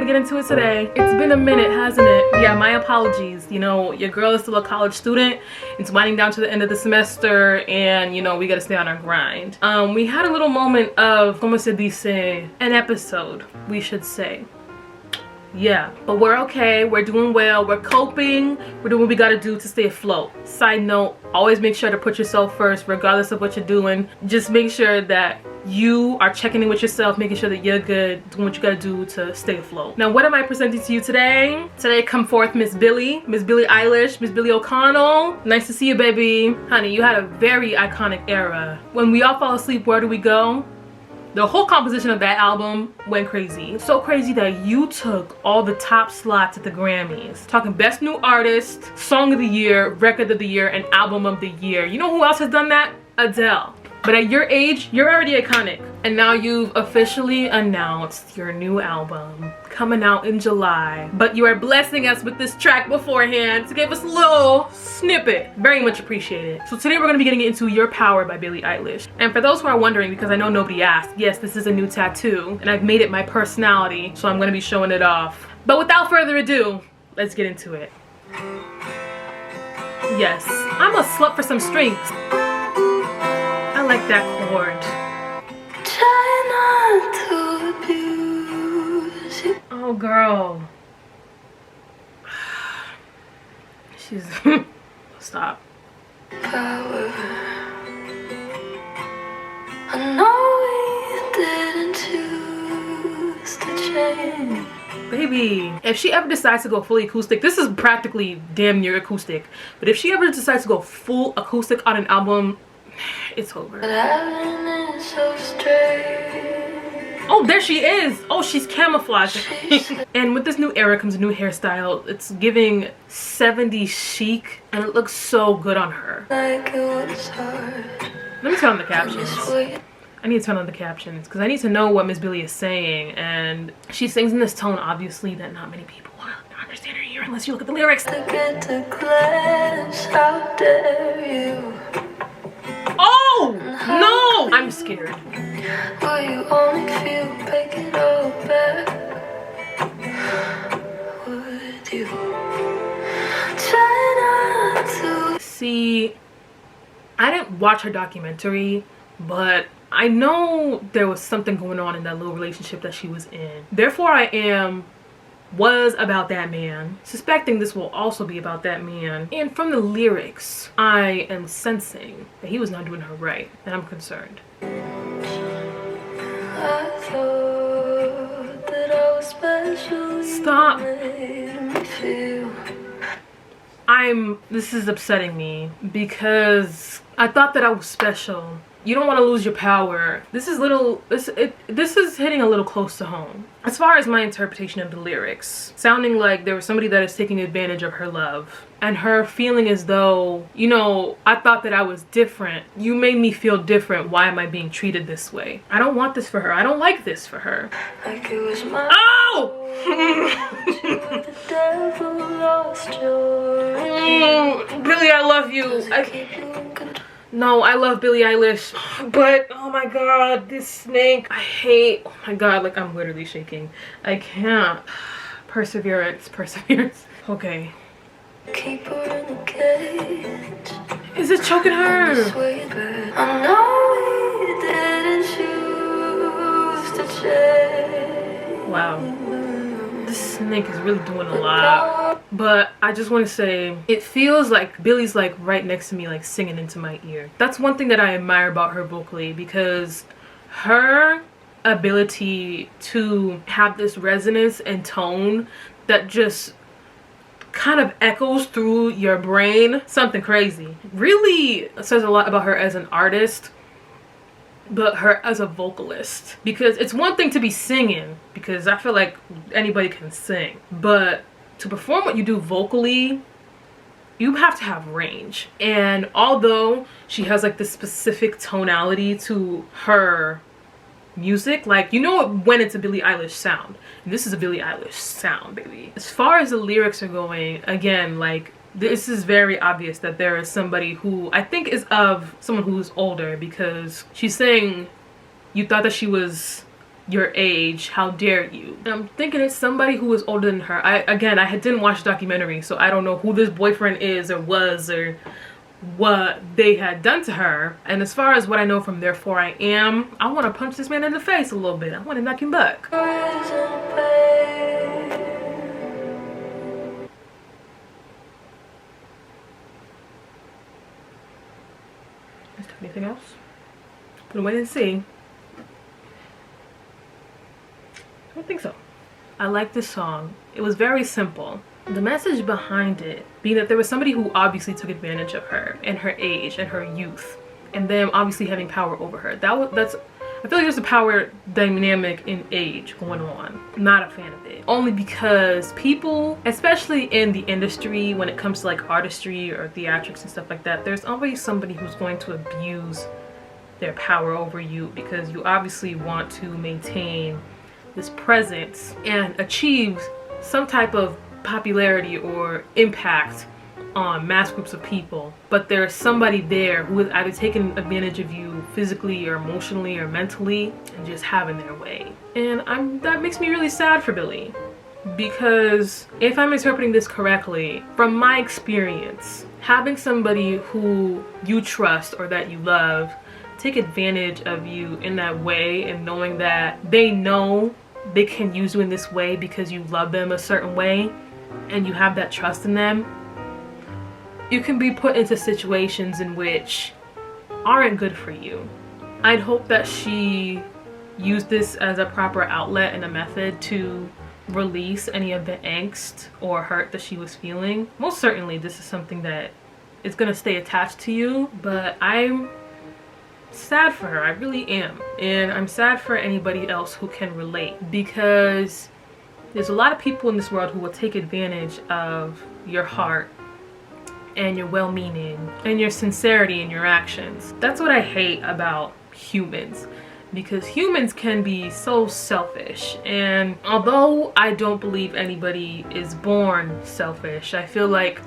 get into it today. It's been a minute, hasn't it? Yeah, my apologies. You know, your girl is still a college student. It's winding down to the end of the semester, and you know, we gotta stay on our grind. We had a little moment of, como se dice, an episode, we should say. Yeah, but we're okay, we're doing well, we're coping, we're doing what we gotta do to stay afloat. Side note, always make sure to put yourself first regardless of what you're doing. Just make sure that you are checking in with yourself, making sure that you're good, doing what you gotta do to stay afloat. Now, what am I presenting to you today? Today come forth Miss Billie Eilish, Miss Billie O'Connell. Nice to see you, baby. Honey, you had a very iconic era. When we all fall asleep, where do we go? The whole composition of that album went crazy. So crazy that you took all the top slots at the Grammys. Talking Best New Artist, Song of the Year, Record of the Year, and Album of the Year. You know who else has done that? Adele. But at your age, you're already iconic. And now you've officially announced your new album coming out in July. But you are blessing us with this track beforehand to give us a little snippet. Very much appreciated. So today we're going to be getting into Your Power by Billie Eilish. And for those who are wondering, because I know nobody asked, yes, this is a new tattoo. And I've made it my personality, so I'm going to be showing it off. But without further ado, let's get into it. Yes, I'm a slut for some strings. I like that chord. Try not to abuse it. Oh, girl. She's... Stop. Power. I know we didn't choose to change. Baby, if she ever decides to go fully acoustic, this is practically damn near acoustic, but if she ever decides to go full acoustic on an album, it's over. Oh, there she is. Oh, she's camouflaging. And with this new era comes a new hairstyle. It's giving 70s chic, and it looks so good on her. Let me turn on the captions. I need to turn on the captions because I need to know what Miss Billie is saying, and she sings in this tone obviously that not many people will understand her here unless you look at the lyrics. Oh no! I'm scared. See, I didn't watch her documentary, but I know there was something going on in that little relationship that she was in. Therefore, was about that man, suspecting this will also be about that man. And from the lyrics, I am sensing that he was not doing her right, and I'm concerned. I thought that I was special. Stop. This is upsetting me because I thought that I was special. You don't want to lose your power. This is hitting a little close to home. As far as my interpretation of the lyrics, sounding like there was somebody that is taking advantage of her love, and her feeling as though, you know, I thought that I was different. You made me feel different. Why am I being treated this way? I don't want this for her. I don't like this for her. Like it was my Billie, I love you. No, I love Billie Eilish, but oh my god, this snake, I hate. Oh my god, like I'm literally shaking. I can't. Perseverance. Okay. Keep her in the cage. Is it choking her? I know we didn't choose to change. Wow. This snake is really doing a lot. But I just want to say, it feels like Billie's like right next to me, like singing into my ear. That's one thing that I admire about her vocally, because her ability to have this resonance and tone that just kind of echoes through your brain, something crazy, really says a lot about her as an artist, but her as a vocalist. Because it's one thing to be singing, because I feel like anybody can sing, but to perform what you do vocally, you have to have range. And although she has like this specific tonality to her music, like, you know when it's a Billie Eilish sound, and this is a Billie Eilish sound, baby. As far as the lyrics are going, again, like, this is very obvious that there is somebody who I think is of someone who's older, because she's saying you thought that she was your age, how dare you. And I'm thinking it's somebody who is older than her. I didn't watch the documentary, so I don't know who this boyfriend is or was or what they had done to her. And as far as what I know from Therefore I Am, I want to punch this man in the face a little bit. I want to knock him back. Is there anything else? We'll wait and see. I don't think so. I like this song. It was very simple. The message behind it being that there was somebody who obviously took advantage of her and her age and her youth, and them obviously having power over her. I feel like there's a power dynamic in age going on. I'm not a fan of it. Only because people, especially in the industry when it comes to like artistry or theatrics and stuff like that, there's always somebody who's going to abuse their power over you because you obviously want to maintain this presence and achieve some type of popularity or impact on mass groups of people, but there's somebody there who is either taking advantage of you physically or emotionally or mentally and just having their way. And that makes me really sad for Billie, because if I'm interpreting this correctly, from my experience, having somebody who you trust or that you love take advantage of you in that way, and knowing that they know they can use you in this way because you love them a certain way and you have that trust in them, you can be put into situations in which aren't good for you. I'd hope that she used this as a proper outlet and a method to release any of the angst or hurt that she was feeling. Most certainly this is something that is going to stay attached to you, but I'm sad for her. I really am. And I'm sad for anybody else who can relate, because there's a lot of people in this world who will take advantage of your heart and your well-meaning and your sincerity in your actions. That's what I hate about humans, because humans can be so selfish. And although I don't believe anybody is born selfish, I feel like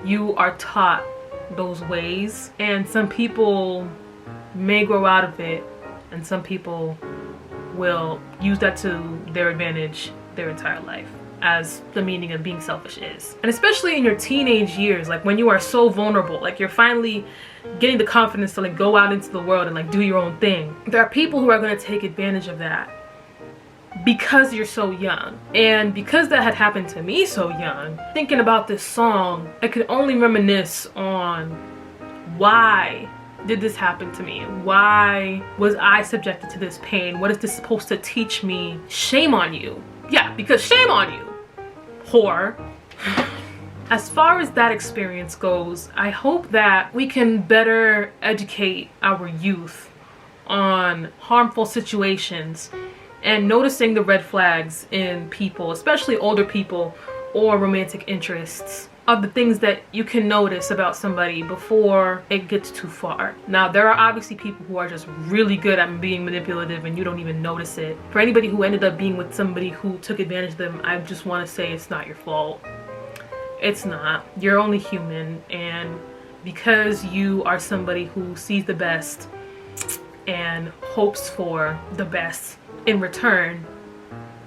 you are taught those ways, and some people may grow out of it and some people will use that to their advantage their entire life, as the meaning of being selfish is. And especially in your teenage years, like when you are so vulnerable, like you're finally getting the confidence to like go out into the world and like do your own thing, there are people who are going to take advantage of that because you're so young. And because that had happened to me so young, thinking about this song, I could only reminisce on why did this happen to me? Why was I subjected to this pain? What is this supposed to teach me? Shame on you. Yeah, because shame on you, whore. As far as that experience goes, I hope that we can better educate our youth on harmful situations and noticing the red flags in people, especially older people or romantic interests, of the things that you can notice about somebody before it gets too far. Now, there are obviously people who are just really good at being manipulative and you don't even notice it. For anybody who ended up being with somebody who took advantage of them, I just want to say it's not your fault. It's not. You're only human, and because you are somebody who sees the best and hopes for the best in return,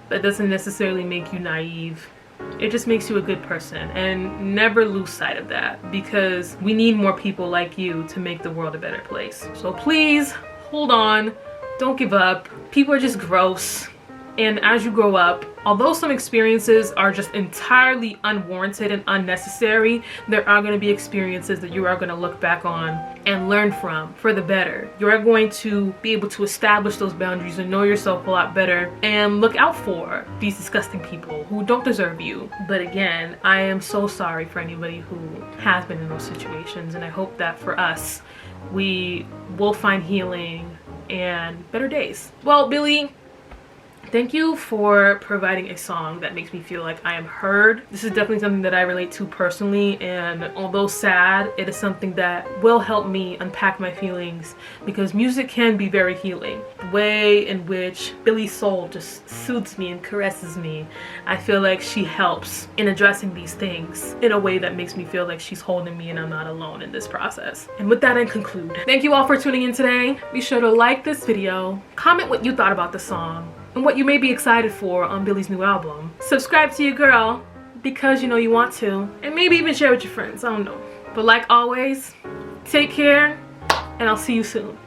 that doesn't necessarily make you naive. It just makes you a good person, and never lose sight of that, because we need more people like you to make the world a better place. So please hold on, don't give up. People are just gross, and as you grow up, although some experiences are just entirely unwarranted and unnecessary, there are going to be experiences that you are going to look back on and learn from for the better. You are going to be able to establish those boundaries and know yourself a lot better and look out for these disgusting people who don't deserve you. But again, I am so sorry for anybody who has been in those situations, and I hope that for us, we will find healing and better days. Well, Billie, thank you for providing a song that makes me feel like I am heard. This is definitely something that I relate to personally, and although sad, it is something that will help me unpack my feelings, because music can be very healing. The way in which Billie's soul just soothes me and caresses me, I feel like she helps in addressing these things in a way that makes me feel like she's holding me and I'm not alone in this process. And with that, I conclude. Thank you all for tuning in today. Be sure to like this video, comment what you thought about the song, and what you may be excited for on Billie's new album. Subscribe to your girl because you know you want to, and maybe even share with your friends, I don't know. But like always, take care, and I'll see you soon.